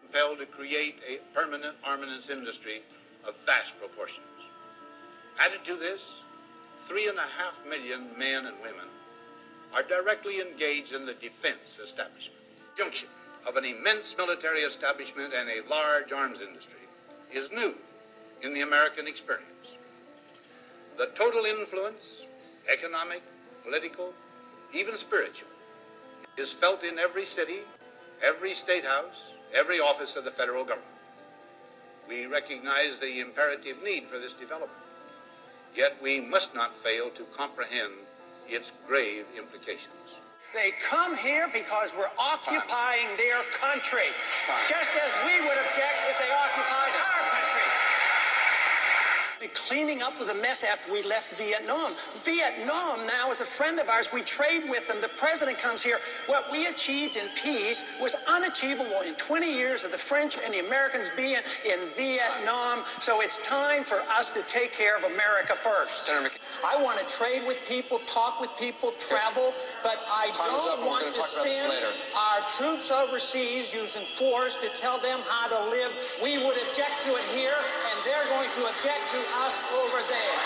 compelled to create a permanent armaments industry of vast proportions. Added to this, 3.5 million men and women are directly engaged in the defense establishment. The junction of an immense military establishment and a large arms industry is new in the American experience. The total influence, economic, political, even spiritual, is felt in every city, every state house, every office of the federal government. We recognize the imperative need for this development, yet we must not fail to comprehend its grave implications. They come here because we're occupying their country, just as we would object if they occupied our country. Cleaning up the mess after we left Vietnam. Vietnam now is a friend of ours. We trade with them. The president comes here. What we achieved in peace was unachievable in 20 years of the French and the Americans being in Vietnam. So it's time for us to take care of America first. I want to trade with people, talk with people, travel, but I don't want to send our troops overseas using force to tell them how to live. We would object to it here, and they're going to object to us over there.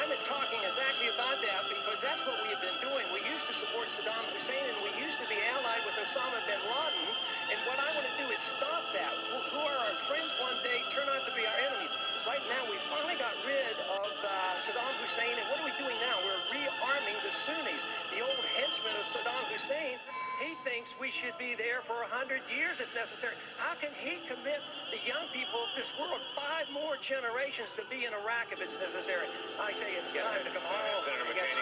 I'm not talking exactly about that because that's what we have been doing. We used to support Saddam Hussein and we used to be allied with Osama bin Laden. And what I want to do is stop that. Who are our friends one day turn out to be our enemies. Right now, we finally got rid of Saddam Hussein. And what are we doing now? We're rearming the Sunnis, the old henchmen of Saddam Hussein. He thinks we should be there for 100 years if necessary. How can he commit the young people of this world 5 more generations to be in Iraq if it's necessary? I say it's time to come home. Senator McCain,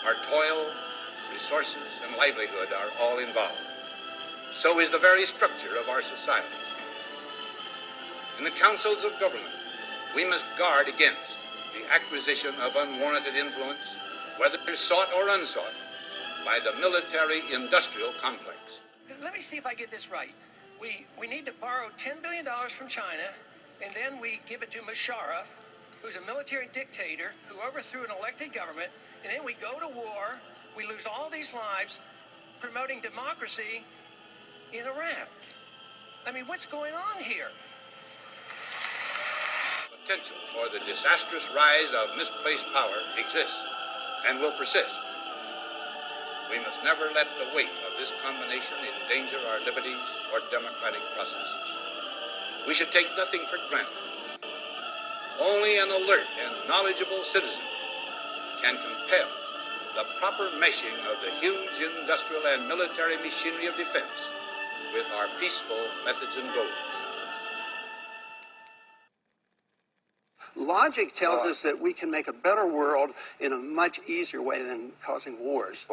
Our toil, resources, and livelihood are all involved. So is the very structure of our society. In the councils of government, we must guard against the acquisition of unwarranted influence, whether sought or unsought, by the military-industrial complex. Let me see if I get this right. We need to borrow $10 billion from China, and then we give it to Musharraf, who's a military dictator who overthrew an elected government, and then we go to war, we lose all these lives promoting democracy in Iraq. I mean, what's going on here? Potential for the disastrous rise of misplaced power exists and will persist. We must never let the weight of this combination endanger our liberties or democratic processes. We should take nothing for granted. Only an alert and knowledgeable citizen can compel the proper meshing of the huge industrial and military machinery of defense with our peaceful methods and goals. Logic tells us that we can make a better world in a much easier way than causing wars.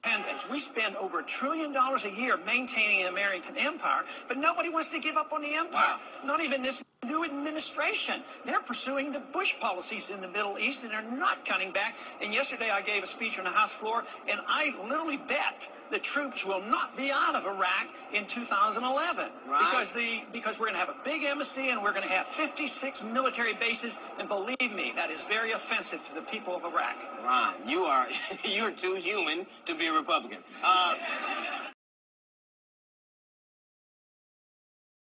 And we spend over $1 trillion a year maintaining an American empire, but nobody wants to give up on the empire. Not even this new administration. They're pursuing the Bush policies in the Middle East, and they're not cutting back. And yesterday I gave a speech on the House floor, and I literally bet the troops will not be out of Iraq in 2011. Right. Because we're going to have a big embassy, and we're going to have 56 military bases, and believe me, that is very offensive to the people of Iraq. Ron, you're too human to be a Republican.